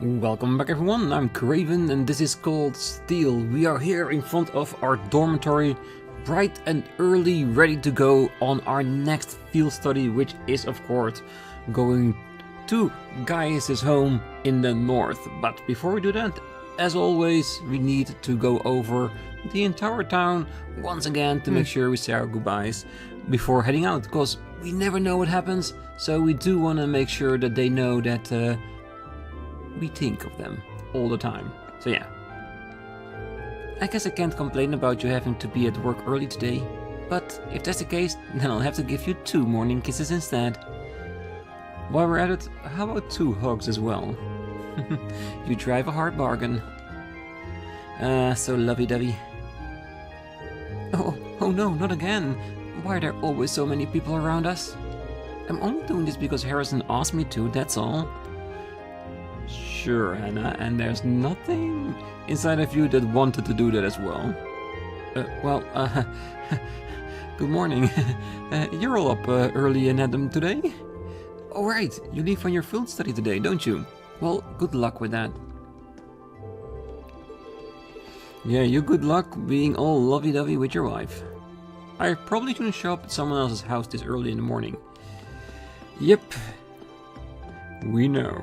Welcome back everyone, I'm Craven and this is called Steel. We are here in front of our dormitory, bright and early, ready to go on our next field study, which is of course going to Gaius' home in the north. But before we do that, as always, we need to go over the entire town once again to make sure we say our goodbyes before heading out, because we never know what happens, so we do want to make sure that they know that we think of them all the time. So yeah. I guess I can't complain about you having to be at work early today, but if that's the case, then I'll have to give you 2 morning kisses instead. While we're at it, how about 2 hugs as well? You drive a hard bargain. So lovey-dovey. Oh no, not again. Why are there always so many people around us? I'm only doing this because Harrison asked me to, that's all. Sure, Hannah, and there's nothing inside of you that wanted to do that as well. Good morning. You're all up early in Adam today? Oh right, you leave on your field study today, don't you? Well, good luck with that. Yeah, you good luck being all lovey-dovey with your wife. I probably shouldn't show up at someone else's house this early in the morning. Yep. We know.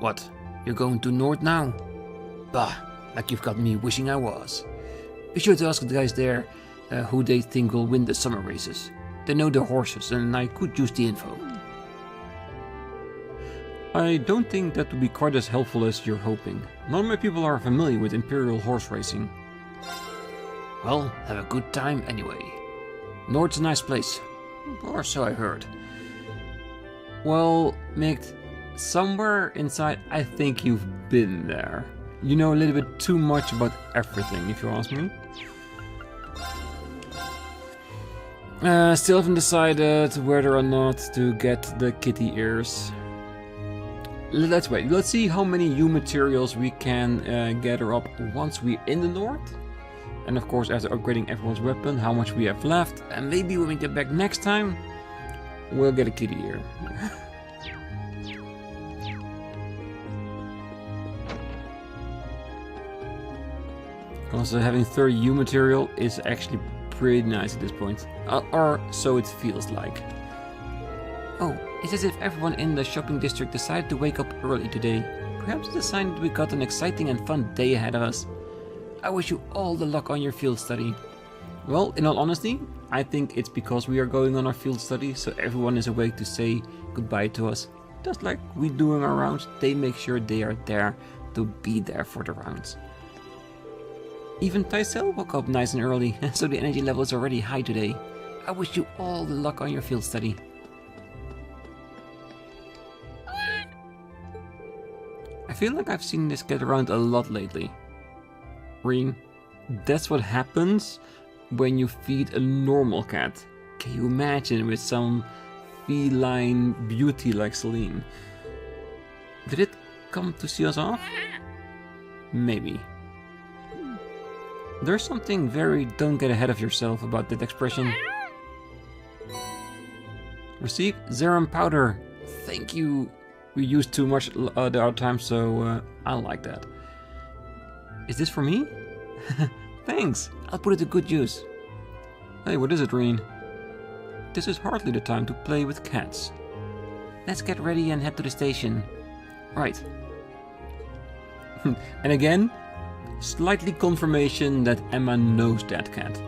What? You're going to North now? Bah, like you've got me wishing I was. Be sure to ask the guys there who they think will win the summer races. They know their horses and I could use the info. I don't think that would be quite as helpful as you're hoping. None of my people are familiar with Imperial horse racing. Well, have a good time anyway. North's a nice place. Or so I heard. Well, Mick, somewhere inside I think you've been there. You know a little bit too much about everything, if you ask me. Still haven't decided whether or not to get the kitty ears. Let's wait. Let's see how many U materials we can gather up once we're in the north. And of course, after upgrading everyone's weapon, how much we have left. And maybe when we get back next time, we'll get a kitty ear. Also, having 30 U material is actually pretty nice at this point. Or so it feels like. Oh, it's as if everyone in the shopping district decided to wake up early today. Perhaps it's a sign that we got an exciting and fun day ahead of us. I wish you all the luck on your field study. Well, in all honesty, I think it's because we are going on our field study, so everyone is awake to say goodbye to us. Just like we doing our rounds, they make sure they are there to be there for the rounds. Even Tysel woke up nice and early, so the energy level is already high today. I wish you all the luck on your field study. I feel like I've seen this get around a lot lately. Rean, that's what happens when you feed a normal cat. Can you imagine with some feline beauty like Celine? Did it come to see us off? Maybe. There's something very don't get ahead of yourself about that expression. Receive Zerum powder. Thank you. We used too much the other time, so I like that. Is this for me? Thanks. I'll put it to good use. Hey, what is it, Rean? This is hardly the time to play with cats. Let's get ready and head to the station. Right. And again, slightly confirmation that Emma knows that cat.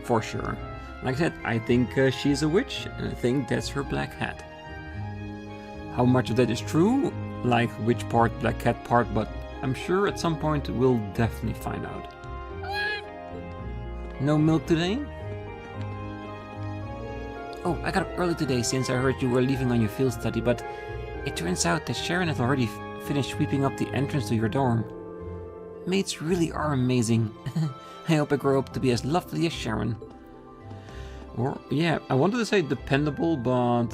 For sure. Like I said, I think she's a witch, and I think that's her black hat. How much of that is true, like which part, black cat part, but I'm sure at some point we'll definitely find out. No milk today? Oh, I got up early today since I heard you were leaving on your field study, but it turns out that Sharon had already finished sweeping up the entrance to your dorm. Maids really are amazing. I hope I grow up to be as lovely as Sharon. Or, yeah, I wanted to say dependable, but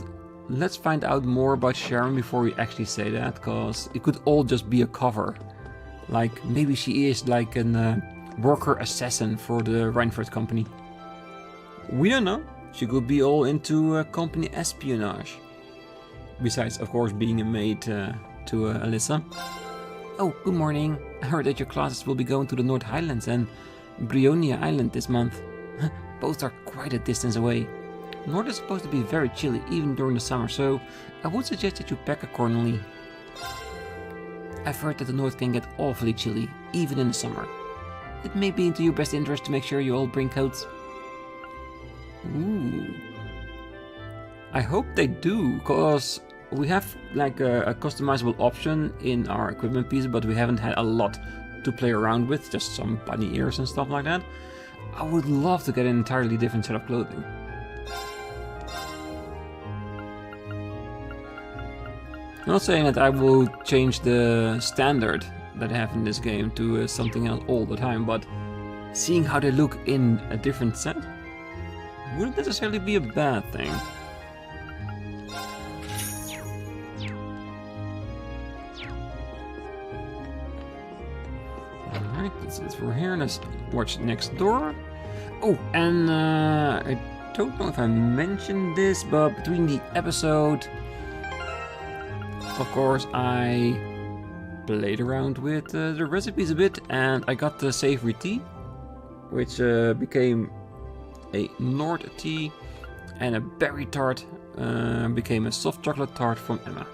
let's find out more about Sharon before we actually say that, because it could all just be a cover. Like, maybe she is like an worker assassin for the Reinford company. We don't know. She could be all into company espionage. Besides, of course, being a maid to Alyssa. Oh, good morning. I heard that your classes will be going to the North Highlands and Brionia Island this month. Both are quite a distance away. North is supposed to be very chilly even during the summer, so I would suggest that you pack accordingly. I've heard that the North can get awfully chilly, even in the summer. It may be into your best interest to make sure you all bring coats. Ooh. I hope they do, cause we have like a customizable option in our equipment piece, but we haven't had a lot to play around with, just some bunny ears and stuff like that. I would love to get an entirely different set of clothing. I'm not saying that I will change the standard that I have in this game to something else all the time, but seeing how they look in a different set wouldn't necessarily be a bad thing. Alright, that's it for here. Let's watch next door. Oh, and I don't know if I mentioned this, but between the episode, of course, I played around with the recipes a bit, and I got the savory tea, which became a Nord tea, and a berry tart became a soft chocolate tart from Emma.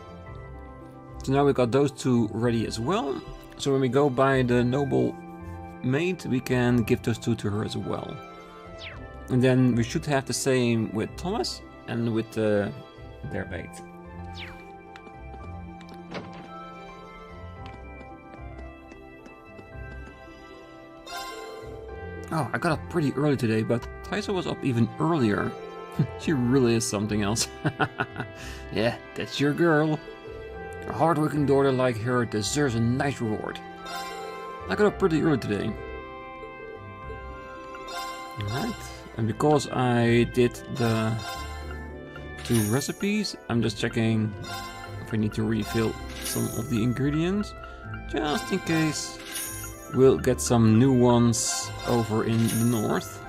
So now we got those two ready as well. So when we go by the noble maid, we can give those two to her as well. And then we should have the same with Thomas and with their maid. Oh, I got up pretty early today, but Thaisa was up even earlier. She really is something else. Yeah, that's your girl. A hardworking daughter like her deserves a nice reward. I got up pretty early today. Alright, and because I did the two recipes, I'm just checking if I need to refill some of the ingredients, just in case we'll get some new ones over in the north.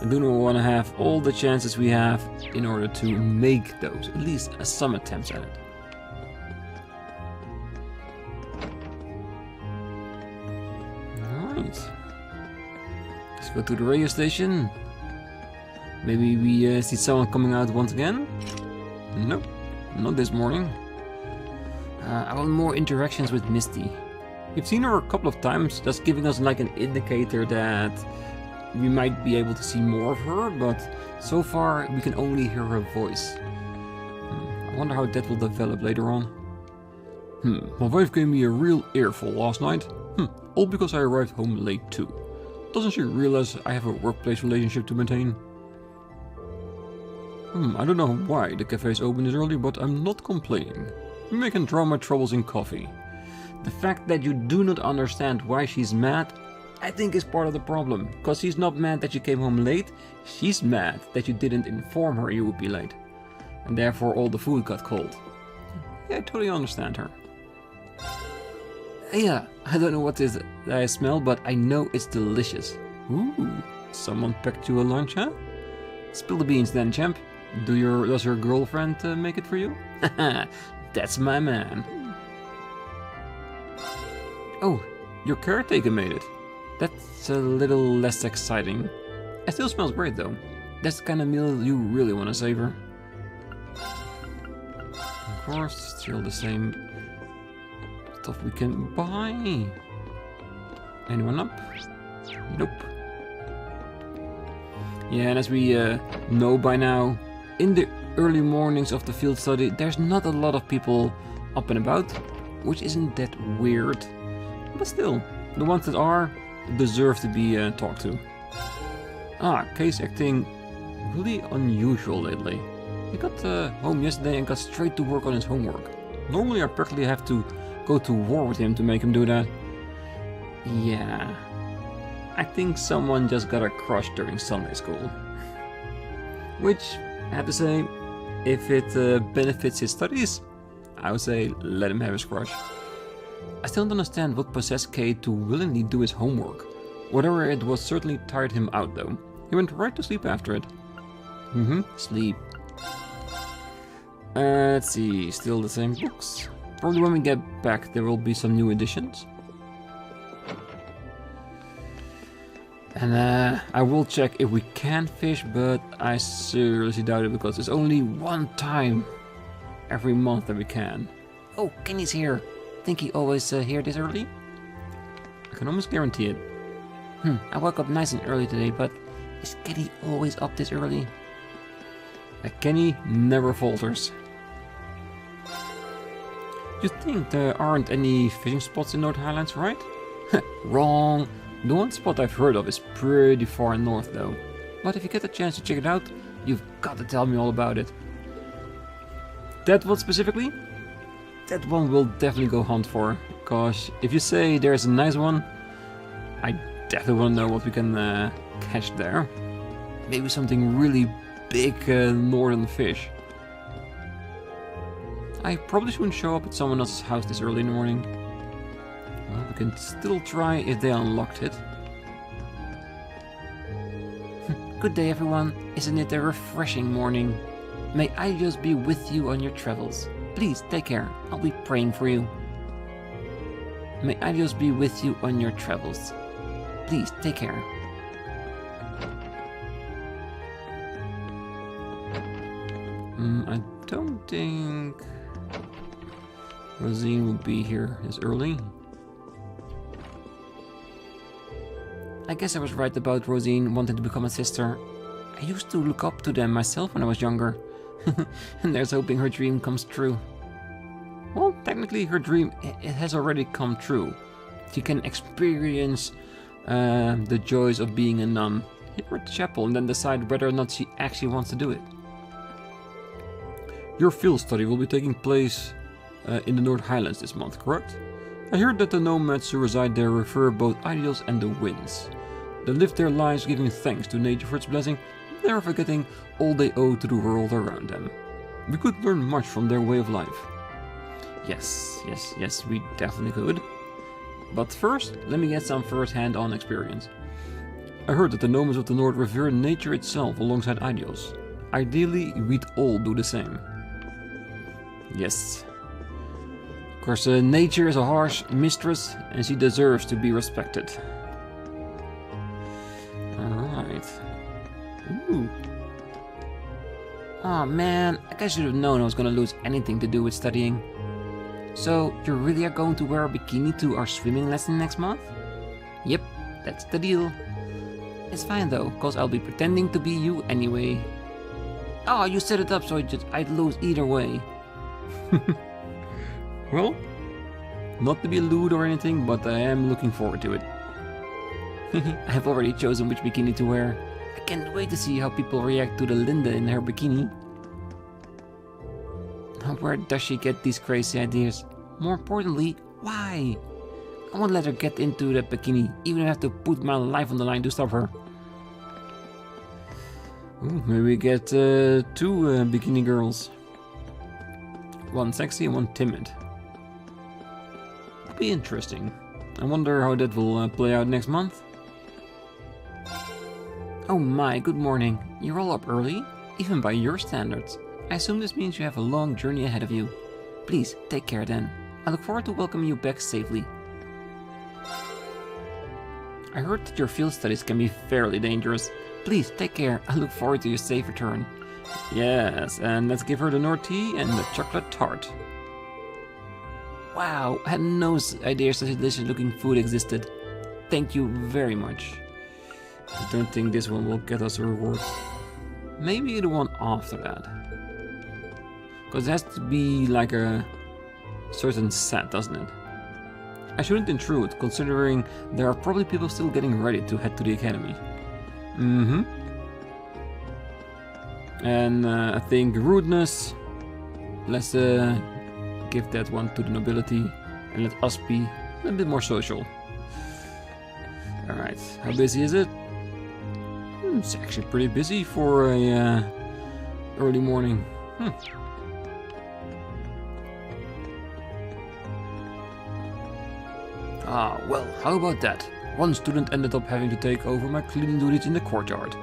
I do not want to have all the chances we have in order to make those, at least some attempts at it. Alright. Let's go to the radio station. Maybe we see someone coming out once again? Nope, not this morning. I want more interactions with Misty. We've seen her a couple of times, just giving us like an indicator that we might be able to see more of her, but so far we can only hear her voice. I wonder how that will develop later on. My wife gave me a real earful last night. All because I arrived home late too. Doesn't she realize I have a workplace relationship to maintain? I don't know why the cafe is open this early, but I'm not complaining. We can drown my troubles in coffee. The fact that you do not understand why she's mad, I think is part of the problem. Because she's not mad that you came home late, she's mad that you didn't inform her you would be late. And therefore all the food got cold. Yeah, I totally understand her. Yeah, I don't know what it is that I smell, but I know it's delicious. Ooh, someone packed you a lunch, huh? Spill the beans then, champ. Does your girlfriend make it for you? That's my man. Oh, your caretaker made it. That's a little less exciting. It still smells great though. That's the kind of meal you really want to savor. Of course, still the same stuff we can buy. Anyone up? Nope. Yeah, and as we know by now, in the early mornings of the field study, there's not a lot of people up and about, which isn't that weird. But still, the ones that are deserve to be talked to. Case acting really unusual lately. He got home yesterday and got straight to work on his homework. Normally I practically have to go to war with him to make him do that. Yeah, I think someone just got a crush during Sunday school. Which, I have to say, if it benefits his studies, I would say let him have his crush. I still don't understand what possessed Kay to willingly do his homework. Whatever it was certainly tired him out though. He went right to sleep after it. Sleep. Let's see, still the same books. Probably when we get back there will be some new additions. And I will check if we can fish, but I seriously doubt it because it's only one time every month that we can. Oh, Kenny's here. Think he always here this early? I can almost guarantee it. I woke up nice and early today, but is Kenny always up this early? Kenny never falters. You think there aren't any fishing spots in North Highlands, right? Wrong. The one spot I've heard of is pretty far north though. But if you get a chance to check it out, you've got to tell me all about it. That one specifically? That one we'll definitely go hunt for. Cause if you say there's a nice one, I definitely want to know what we can catch there. Maybe something really big northern fish. I probably shouldn't show up at someone else's house this early in the morning. Well, we can still try if they unlocked it. Good day everyone, isn't it a refreshing morning? May I just be with you on your travels. Please take care, I'll be praying for you. May I just be with you on your travels. Please take care. I don't think Rosine will be here this early. I guess I was right about Rosine wanting to become a sister. I used to look up to them myself when I was younger. And there's hoping her dream comes true. Well, technically her dream it has already come true. She can experience the joys of being a nun here at the chapel and then decide whether or not she actually wants to do it. Your field study will be taking place in the North Highlands this month, correct? I heard that the nomads who reside there revere both ideals and the winds. They live their lives giving thanks to nature for its blessing, never forgetting all they owe to the world around them. We could learn much from their way of life. Yes, we definitely could. But first, let me get some first-hand on experience. I heard that the nomads of the North revere nature itself alongside ideals. Ideally, we'd all do the same. Yes. Of course, nature is a harsh mistress and she deserves to be respected. Alright. Ooh. Aw man, I guess I should have known I was gonna lose anything to do with studying. So, you really are going to wear a bikini to our swimming lesson next month? Yep, that's the deal. It's fine though, cause I'll be pretending to be you anyway. Oh, you set it up so I'd lose either way. Well, not to be lewd or anything, but I am looking forward to it. I have already chosen which bikini to wear. I can't wait to see how people react to the Linda in her bikini. Where does she get these crazy ideas? More importantly, why? I won't let her get into that bikini, even if I have to put my life on the line to stop her. Ooh, maybe we get two bikini girls. One sexy and one timid. Be interesting. I wonder how that will play out next month. Oh my, good morning. You're all up early? Even by your standards. I assume this means you have a long journey ahead of you. Please, take care then. I look forward to welcoming you back safely. I heard that your field studies can be fairly dangerous. Please, take care. I look forward to your safe return. Yes, and let's give her the North tea and the chocolate tart. Wow, I had no idea such delicious looking food existed. Thank you very much. I don't think this one will get us a reward. Maybe the one after that. Because it has to be like a certain set, doesn't it? I shouldn't intrude, considering there are probably people still getting ready to head to the academy. And I think rudeness, let's give that one to the nobility and let us be a little bit more social. Alright, how busy is it? It's actually pretty busy for a early morning. Ah, well, how about that? One student ended up having to take over my cleaning duties in the courtyard.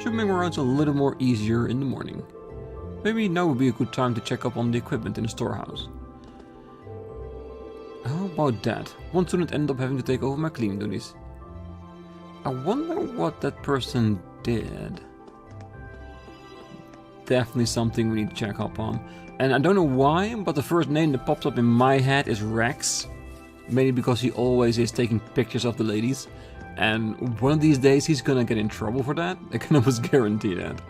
Should make my rounds a little more easier in the morning. Maybe now would be a good time to check up on the equipment in the storehouse. How about that? One student ended up having to take over my cleaning duties. I wonder what that person did. Definitely something we need to check up on. And I don't know why, but the first name that pops up in my head is Rex. Mainly because he always is taking pictures of the ladies. And one of these days he's gonna get in trouble for that. I can almost guarantee that.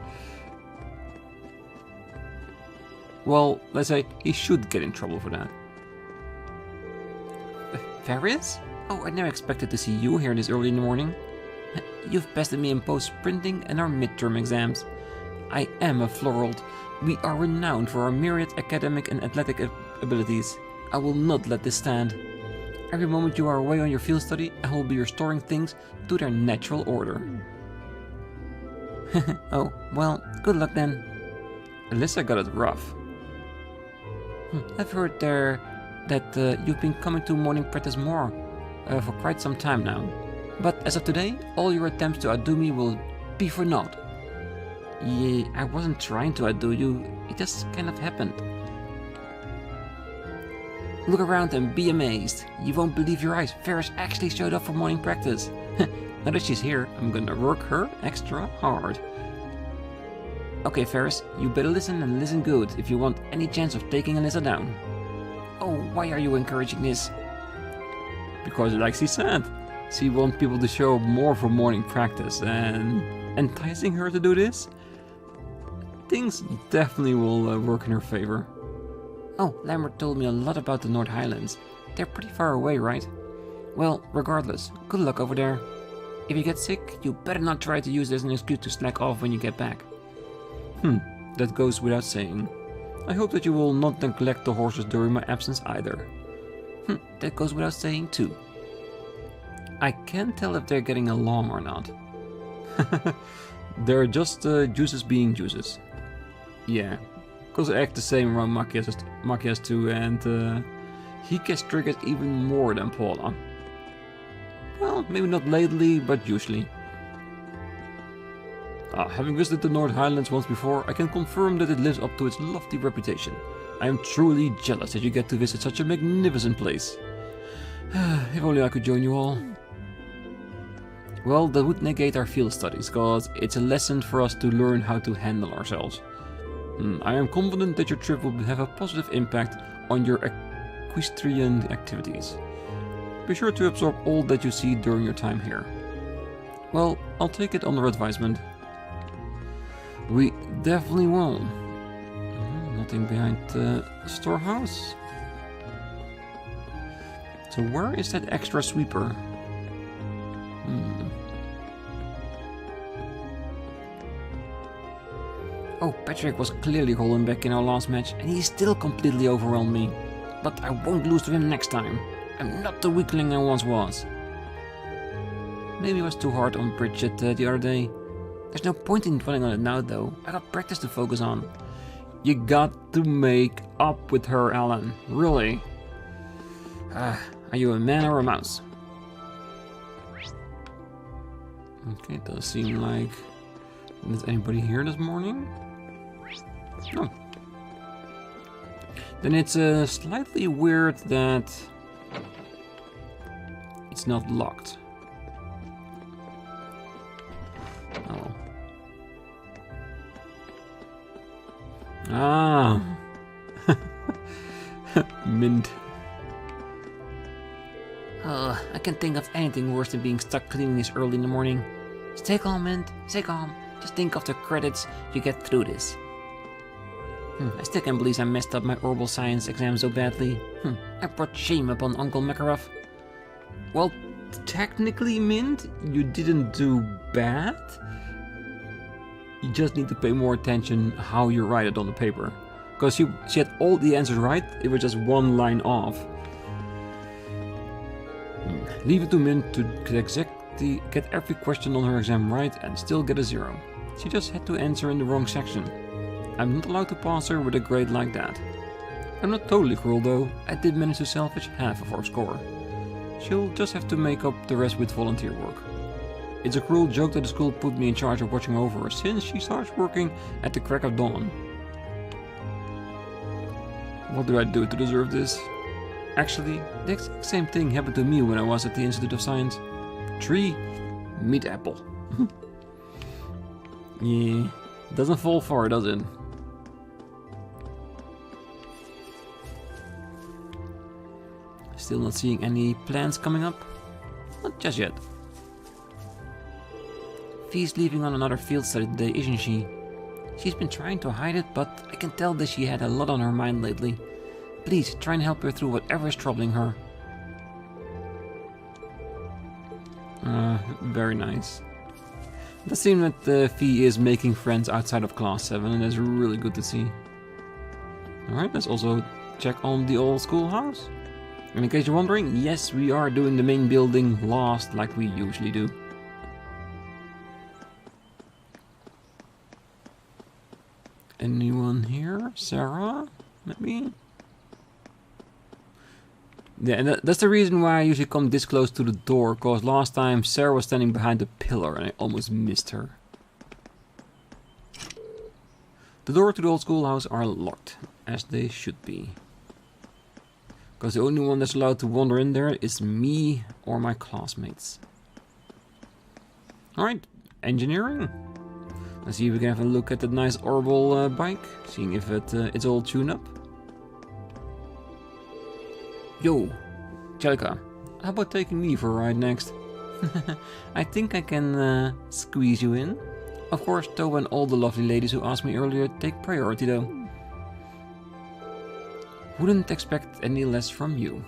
Well, let's say he should get in trouble for that. Various? Oh, I never expected to see you here this early in the morning. You've bested me in both sprinting and our midterm exams. I am a Florald. We are renowned for our myriad academic and athletic abilities. I will not let this stand. Every moment you are away on your field study, I will be restoring things to their natural order. Oh, well, good luck then. Alyssa got it rough. I've heard that you've been coming to morning practice more for quite some time now. But as of today, all your attempts to outdo me will be for naught. Yeah, I wasn't trying to outdo you, it just kind of happened. Look around and be amazed. You won't believe your eyes, Ferris actually showed up for morning practice. Now that she's here, I'm gonna work her extra hard. Okay, Ferris, you better listen and listen good if you want any chance of taking Alyssa down. Oh, why are you encouraging this? Because like she said, she wants people to show up more for morning practice, and enticing her to do this? Things definitely will work in her favor. Oh, Lambert told me a lot about the North Highlands. They're pretty far away, right? Well, regardless, good luck over there. If you get sick, you better not try to use this as an excuse to slack off when you get back. That goes without saying. I hope that you will not neglect the horses during my absence either. That goes without saying too. I can't tell if they're getting along or not. They're just juices being juices. Yeah, because they act the same around Machias too, and he gets triggered even more than Paula. Well, maybe not lately, but usually. Having visited the North Highlands once before, I can confirm that it lives up to its lofty reputation. I am truly jealous that you get to visit such a magnificent place. If only I could join you all. Well, that would negate our field studies, cause it's a lesson for us to learn how to handle ourselves. I am confident that your trip will have a positive impact on your equestrian activities. Be sure to absorb all that you see during your time here. Well, I'll take it under advisement. We definitely will. Nothing behind the storehouse. So where is that extra sweeper? Oh, Patrick was clearly holding back in our last match, and he still completely overwhelmed me. But I won't lose to him next time. I'm not the weakling I once was. Maybe I was too hard on Bridget the other day. There's no point in dwelling on it now though. I got practice to focus on. You got to make up with her, Alan. Really? Are you a man or a mouse? Okay, it does seem like... Is anybody here this morning? No. Then it's slightly weird that it's not locked. Oh. Ah. Mint. I can't think of anything worse than being stuck cleaning this early in the morning. Stay calm, Mint. Stay calm. Just think of the credits you get through this. I still can't believe I messed up my herbal science exam so badly. I brought shame upon Uncle Makarov. Well, technically, Mint, you didn't do bad. You just need to pay more attention how you write it on the paper. Because she had all the answers right, it was just one line off. Leave it to Mint to get every question on her exam right and still get a 0. She just had to answer in the wrong section. I'm not allowed to pass her with a grade like that. I'm not totally cruel though, I did manage to salvage half of our score. She'll just have to make up the rest with volunteer work. It's a cruel joke that the school put me in charge of watching over her since she starts working at the crack of dawn. What do I do to deserve this? Actually, the exact same thing happened to me when I was at the Institute of Science. Tree, meat apple. Yeah, doesn't fall far, does it? Still not seeing any plans coming up? Not just yet. Fee's leaving on another field study today, isn't she? She's been trying to hide it, but I can tell that she had a lot on her mind lately. Please, try and help her through whatever is troubling her. Very nice. It does seem that Fee is making friends outside of Class 7, and that's really good to see. Alright, let's also check on the old schoolhouse. And in case you're wondering, yes, we are doing the main building last like we usually do. Anyone here? Sarah? Maybe? Yeah, and that's the reason why I usually come this close to the door, because last time Sarah was standing behind the pillar and I almost missed her. The doors to the old schoolhouse are locked, as they should be. Because the only one that's allowed to wander in there is me or my classmates. Alright, engineering. Let's see if we can have a look at that nice orbital bike, seeing if it's all tuned up. Yo, Jellica, how about taking me for a ride next? I think I can squeeze you in. Of course, Toa and all the lovely ladies who asked me earlier take priority though. Wouldn't expect any less from you.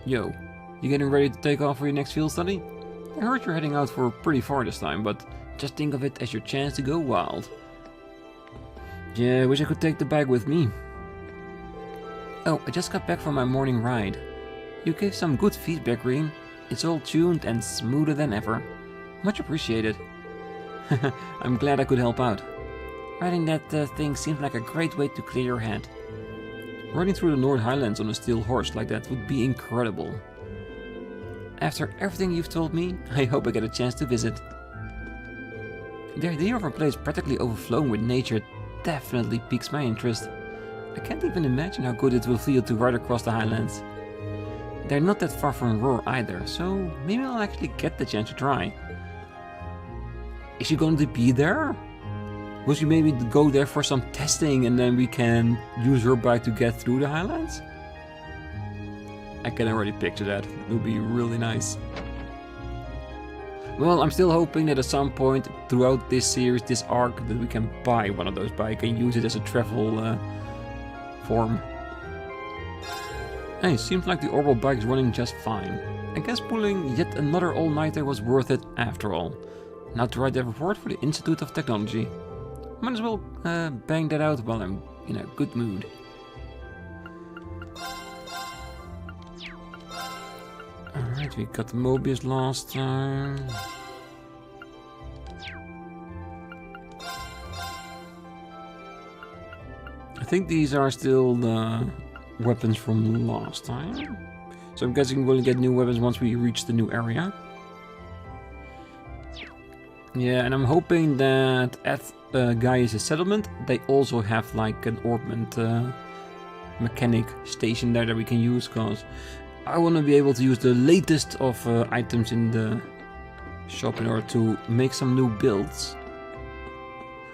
Yo, you getting ready to take off for your next field study? I heard you're heading out for pretty far this time, but just think of it as your chance to go wild. Yeah, I wish I could take the bag with me. Oh, I just got back from my morning ride. You gave some good feedback, Rean. It's all tuned and smoother than ever. Much appreciated. I'm glad I could help out. Riding that thing seems like a great way to clear your head. Riding through the North Highlands on a steel horse like that would be incredible. After everything you've told me, I hope I get a chance to visit. The idea of a place practically overflowing with nature definitely piques my interest. I can't even imagine how good it will feel to ride across the Highlands. They're not that far from Roar either, so maybe I'll actually get the chance to try. Is she going to be there? Will she maybe go there for some testing and then we can use her bike to get through the Highlands? I can already picture that. It would be really nice. Well, I'm still hoping that at some point throughout this series, this arc, that we can buy one of those bikes and use it as a travel form. Hey, seems like the orbital bike is running just fine. I guess pulling yet another all-nighter was worth it after all. Now to write the report for the Institute of Technology. Might as well bang that out while I'm in a good mood. Alright, we got the Mobius last time. I think these are still the weapons from last time. So I'm guessing we'll get new weapons once we reach the new area. Yeah, and I'm hoping that at Gaius' settlement, they also have like an orbment mechanic station there that we can use, because I want to be able to use the latest of items in the shop in order to make some new builds.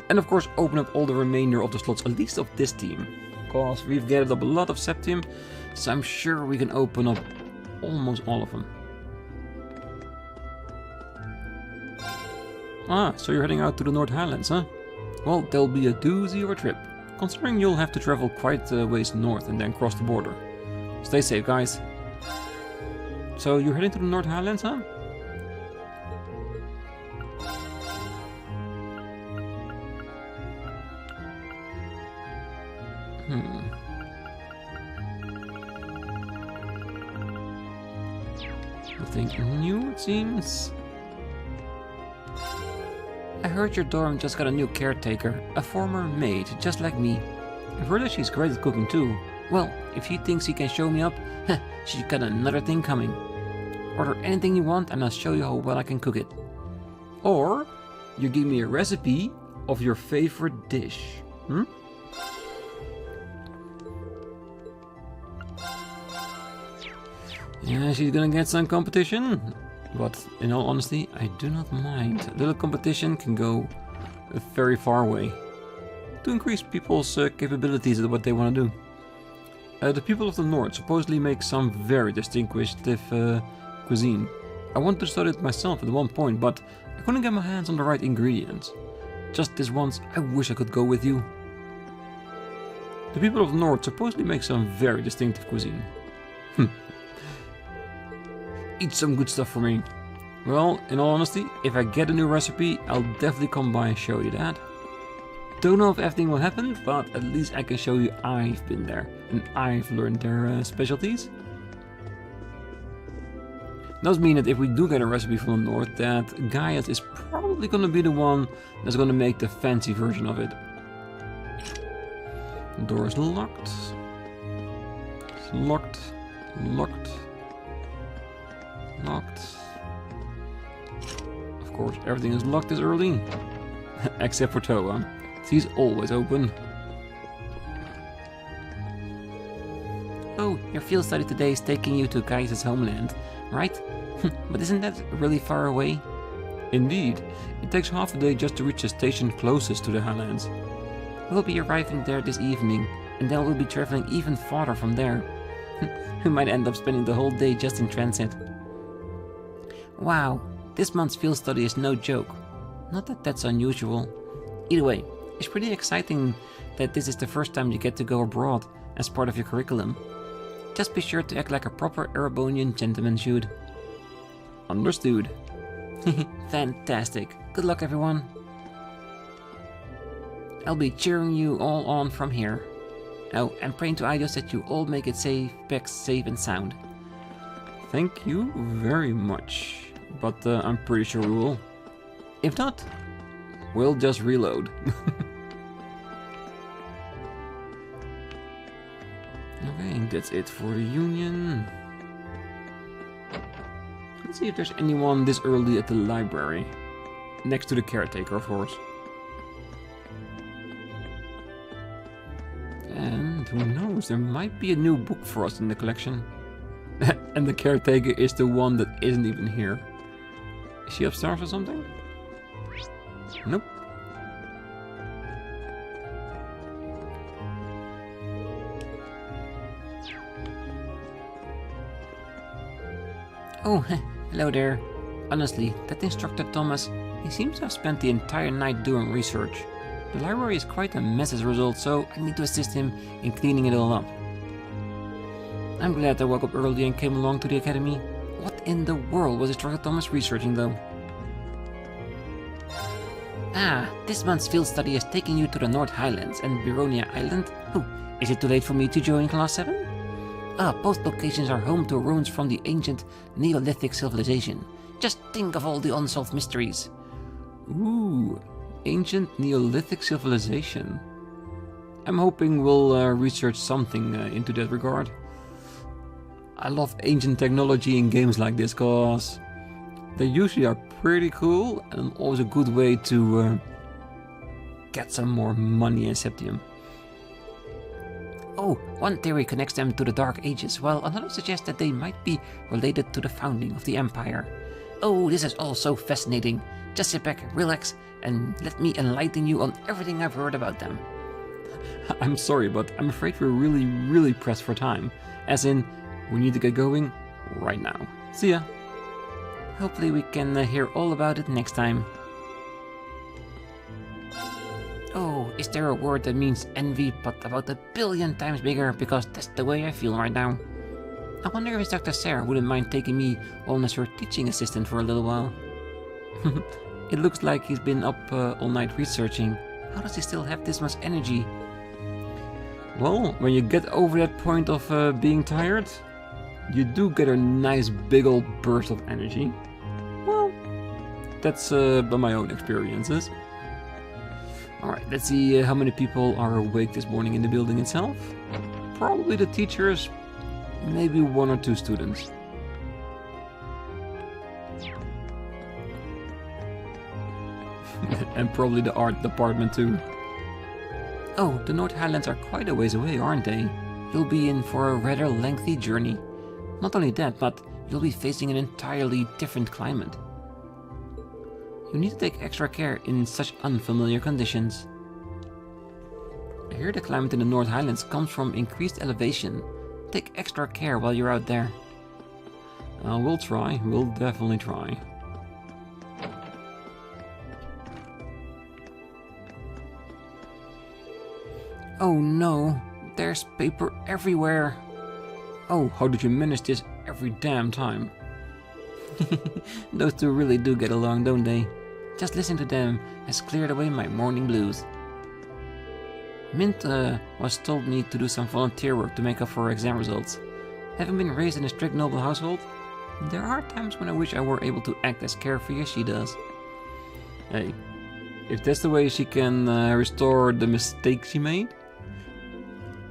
And of course open up all the remainder of the slots, at least of this team. Because we've gathered up a lot of Septium, so I'm sure we can open up almost all of them. Ah, so you're heading out to the North Highlands, huh? Well, there'll be a doozy of a trip, considering you'll have to travel quite a ways north and then cross the border. Stay safe, guys. So you're heading to the North Highlands, huh? Nothing new, it seems. I heard your dorm just got a new caretaker, a former maid, just like me. I've heard that she's great at cooking too. Well, if she thinks she can show me up, she's got another thing coming. Order anything you want and I'll show you how well I can cook it. Or you give me a recipe of your favorite dish. Yeah, she's gonna get some competition. But in all honesty, I do not mind. A little competition can go very far away to increase people's capabilities at what they want to do. The people of the north supposedly make some very distinctive cuisine. I wanted to study it myself at one point, but I couldn't get my hands on the right ingredients. Just this once, I wish I could go with you. The people of the north supposedly make some very distinctive cuisine. Eat some good stuff for me. Well, in all honesty, if I get a new recipe, I'll definitely come by and show you that. Don't know if everything will happen, but at least I can show you I've been there and I've learned their specialties. Does mean that if we do get a recipe from the north, that Gaius is probably going to be the one that's going to make the fancy version of it. The door is locked. It's locked. Locked. Locked. Of course, everything is locked this early. Except for Toa. He's always open. Oh, your field study today is taking you to Gaius' homeland, right? But isn't that really far away? Indeed. It takes half a day just to reach the station closest to the Highlands. We'll be arriving there this evening, and then we'll be traveling even farther from there. We might end up spending the whole day just in transit. Wow, this month's field study is no joke. Not that that's unusual. Either way, it's pretty exciting that this is the first time you get to go abroad as part of your curriculum. Just be sure to act like a proper Erebonian gentleman should. Understood. Fantastic. Good luck, everyone. I'll be cheering you all on from here. Oh, and praying to Aidos that you all make it back safe and sound. Thank you very much. But I'm pretty sure we will. If not, we'll just reload. Okay, that's it for the Union. Let's see if there's anyone this early at the library. Next to the caretaker, of course. And who knows, there might be a new book for us in the collection. And the caretaker is the one that isn't even here. Is she upstairs or something? Nope. Oh, hello there. Honestly, that instructor Thomas, he seems to have spent the entire night doing research. The library is quite a mess as a result, so I need to assist him in cleaning it all up. I'm glad I woke up early and came along to the academy. What in the world was Instructor Thomas researching though? Ah, this month's field study is taking you to the North Highlands and Beronia Island. Oh, is it too late for me to join Class 7? Ah, both locations are home to ruins from the ancient Neolithic civilization. Just think of all the unsolved mysteries. Ooh, ancient Neolithic civilization. I'm hoping we'll research something into that regard. I love ancient technology in games like this, cause they usually are pretty cool and always a good way to get some more money and septium. Oh, one theory connects them to the Dark Ages, while another suggests that they might be related to the founding of the Empire. Oh, this is all so fascinating. Just sit back, relax, and let me enlighten you on everything I've heard about them. I'm sorry, but I'm afraid we're really pressed for time. As in, we need to get going right now. See ya. Hopefully we can hear all about it next time. Oh, is there a word that means envy but about 1 billion times bigger, because that's the way I feel right now. I wonder if Dr. Sarah wouldn't mind taking me on as her teaching assistant for a little while. It looks like he's been up all night researching. How does he still have this much energy? Well, when you get over that point of being tired, you do get a nice big old burst of energy. Well, that's by my own experiences. Alright, let's see how many people are awake this morning in the building itself. Probably the teachers, maybe 1 or 2 students. And probably the art department too. Oh, the North Highlands are quite a ways away, aren't they? You'll be in for a rather lengthy journey. Not only that, but you'll be facing an entirely different climate. You need to take extra care in such unfamiliar conditions. I hear the climate in the North Highlands comes from increased elevation. Take extra care while you're out there. We'll try. We'll definitely try. Oh no, there's paper everywhere. Oh, how did you manage this every damn time? Those two really do get along, don't they? Just listening to them has cleared away my morning blues. Mint was told me to do some volunteer work to make up for exam results. Having been raised in a strict noble household, there are times when I wish I were able to act as carefree as she does. Hey, if that's the way she can restore the mistakes she made,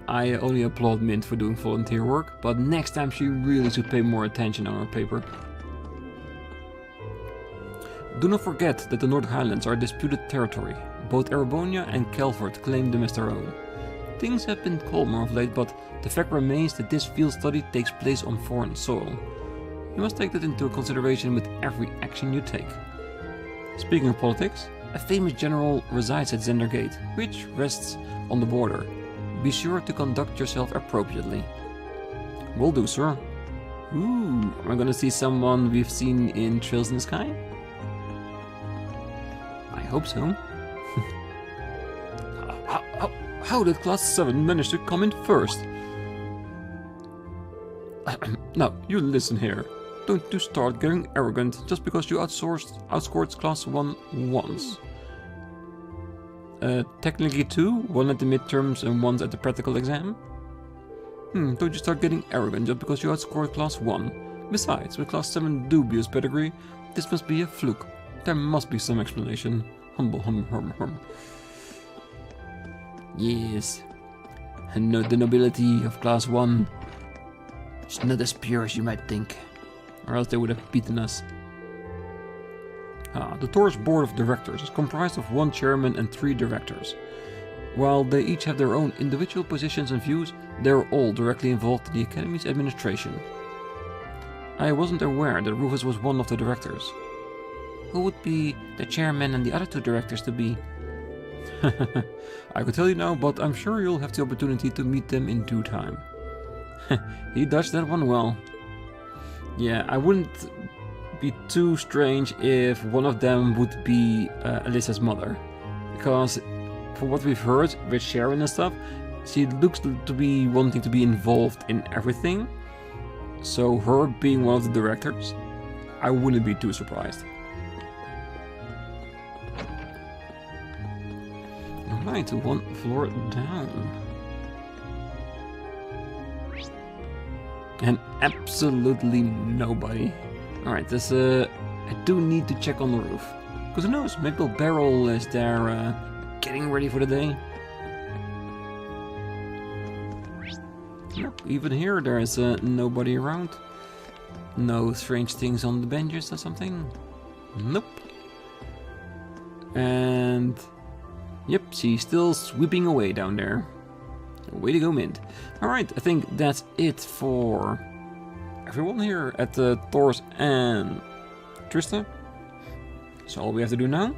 I only applaud Mint for doing volunteer work, but next time she really should pay more attention on her paper. Do not forget that the North Highlands are disputed territory. Both Erebonia and Kelford claim them as their own. Things have been calmer of late, but the fact remains that this field study takes place on foreign soil. You must take that into consideration with every action you take. Speaking of politics, a famous general resides at Zendergate, which rests on the border. Be sure to conduct yourself appropriately. Will do, sir. Ooh, am I gonna see someone we've seen in Trails in the Sky? I hope so. How did Class 7 manage to come in first? Now, you listen here. Don't you start getting arrogant just because you outscored Class 1 once. Technically 2, one at the midterms and one at the practical exam? Don't you start getting arrogant just because you outscored Class 1. Besides, with Class 7 dubious pedigree, this must be a fluke. There must be some explanation. Hum. Yes. And the nobility of Class 1 is not as pure as you might think. Or else they would have beaten us. The Thors board of directors is comprised of 1 chairman and 3 directors. While they each have their own individual positions and views, they are all directly involved in the Academy's administration. I wasn't aware that Rufus was one of the directors. Who would be the chairman and the other 2 directors to be? I could tell you now, but I'm sure you'll have the opportunity to meet them in due time. He dodged that one well. Yeah, I wouldn't be too strange if one of them would be Alyssa's mother. Because from what we've heard with Sharon and stuff, she looks to be wanting to be involved in everything. So her being one of the directors, I wouldn't be too surprised. Alright, 1 floor down. And absolutely nobody. Alright, this I do need to check on the roof. Because who knows, maybe the barrel is there getting ready for the day. Nope, even here there is nobody around. No strange things on the benches or something. Nope. And yep, she's still sweeping away down there. Way to go, Mint. Alright, I think that's it for everyone here at the Thors and Trista. So all we have to do now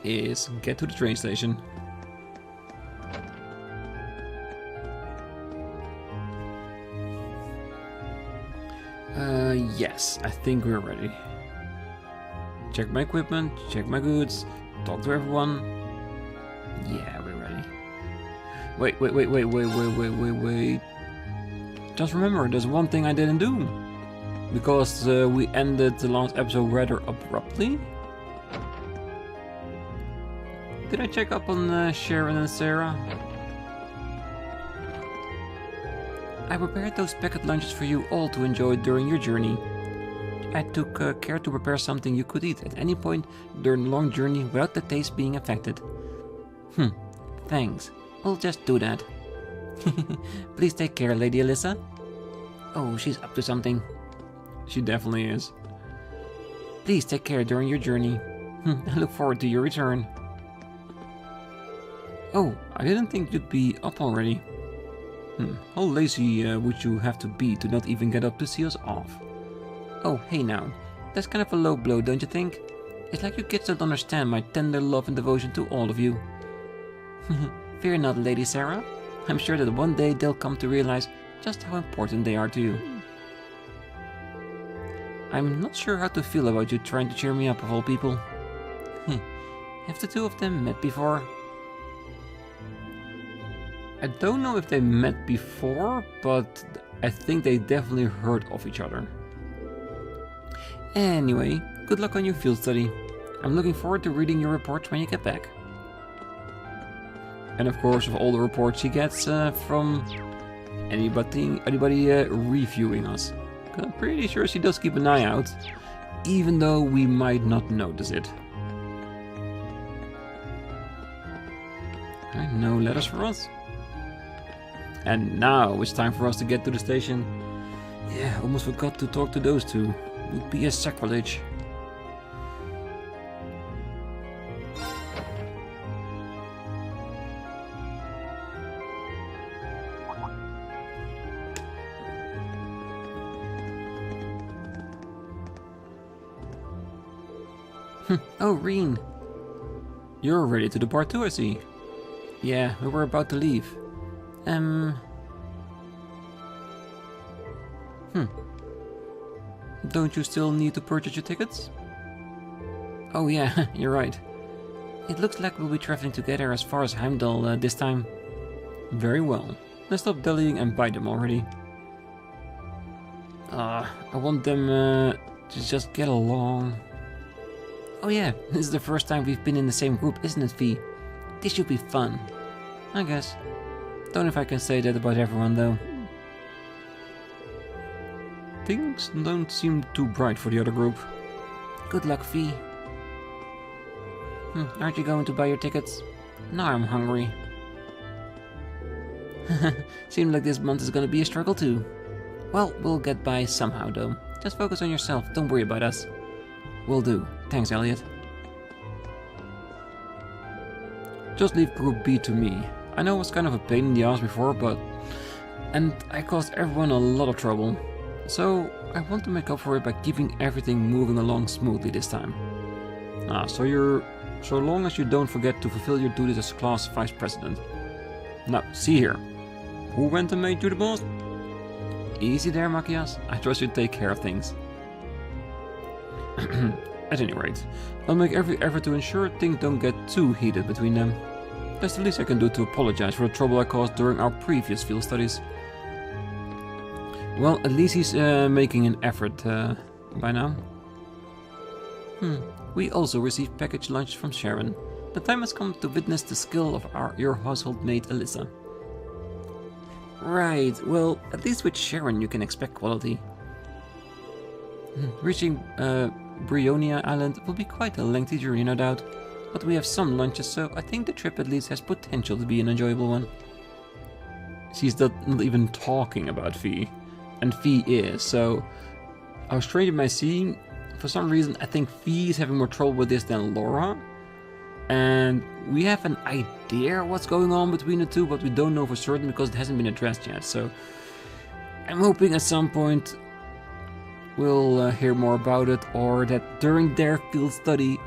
is get to the train station. Yes, I think we're ready. Check my equipment, check my goods, talk to everyone. Yeah, we're ready. Wait. Just remember, there's one thing I didn't do. Because we ended the last episode rather abruptly. Did I check up on Sharon and Sarah? I prepared those packet lunches for you all to enjoy during your journey. I took care to prepare something you could eat at any point during the long journey without the taste being affected. Thanks. I'll just do that. Please take care, Lady Alyssa. Oh, she's up to something. She definitely is. Please take care during your journey. I look forward to your return. Oh, I didn't think you'd be up already. How lazy would you have to be to not even get up to see us off? Oh, hey now. That's kind of a low blow, don't you think? It's like you kids don't understand my tender love and devotion to all of you. Fear not, Lady Sarah. I'm sure that one day they'll come to realize just how important they are to you. I'm not sure how to feel about you trying to cheer me up of all people. Have the two of them met before? I don't know if they met before, but I think they definitely heard of each other. Anyway, good luck on your field study. I'm looking forward to reading your reports when you get back. And of course, of all the reports she gets from anybody reviewing us. I'm pretty sure she does keep an eye out, even though we might not notice it. Alright, no letters for us. And now it's time for us to get to the station. Yeah, almost forgot to talk to those two. Would be a sacrilege. Oh, Rean. You're ready to depart too, I see. Yeah, we were about to leave. Don't you still need to purchase your tickets? Oh yeah, you're right. It looks like we'll be traveling together as far as Heimdall this time. Very well. Let's stop dallying and buy them already. I want them to just get along. Oh yeah, this is the first time we've been in the same group, isn't it, Fee? This should be fun. I guess. Don't know if I can say that about everyone, though. Things don't seem too bright for the other group. Good luck, Fee. Aren't you going to buy your tickets? Now I'm hungry. Seems like this month is gonna be a struggle too. Well, we'll get by somehow though. Just focus on yourself, don't worry about us. Will do. Thanks, Elliot. Just leave Group B to me. I know it was kind of a pain in the ass before, and I caused everyone a lot of trouble. So I want to make up for it by keeping everything moving along smoothly this time. So long as you don't forget to fulfill your duties as class vice president. Now, see here. Who went and made you the boss? Easy there, Machias. I trust you take care of things. At any rate, I'll make every effort to ensure things don't get too heated between them. That's the least I can do to apologize for the trouble I caused during our previous field studies. Well, at least he's making an effort by now. We also received package lunch from Sharon. The time has come to witness the skill of your household maid, Alyssa. Right, well, at least with Sharon you can expect quality. Reaching Brionia Island will be quite a lengthy journey, no doubt, but we have some lunches, so I think the trip at least has potential to be an enjoyable one. She's not even talking about Fee, and Fee is, so how strange it might seem, for some reason I think Fee is having more trouble with this than Laura, and we have an idea what's going on between the two, but we don't know for certain because it hasn't been addressed yet, so I'm hoping at some point we'll hear more about it, or that during their field study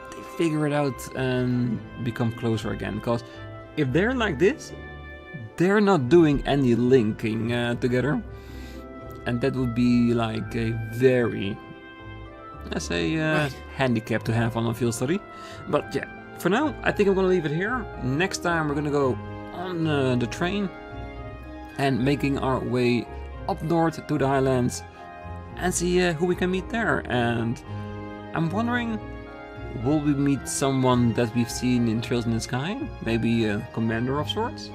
they figure it out and become closer again, because if they're like this, they're not doing any linking together, and that would be like a very, let's say, handicap to have on a field study. But yeah, for now I think I'm gonna leave it here. Next time we're gonna go on the train and making our way up north to the Highlands and see who we can meet there. And I'm wondering, will we meet someone that we've seen in Trails in the Sky? Maybe a commander of sorts?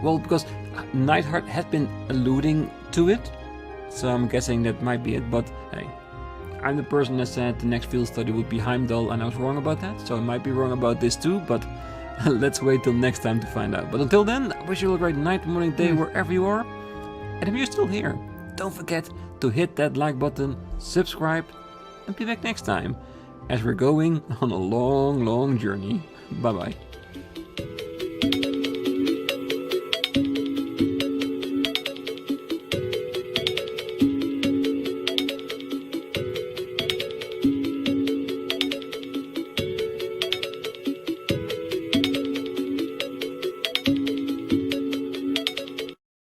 Well, because Neidhart has been alluding to it, so I'm guessing that might be it, but hey, I'm the person that said the next field study would be Heimdall, and I was wrong about that, so I might be wrong about this too, but let's wait till next time to find out. But until then, I wish you all a great night, morning, day, wherever you are, and if you're still here, don't forget to hit that like button, subscribe, and be back next time. as we're going on a long, long journey. Bye bye.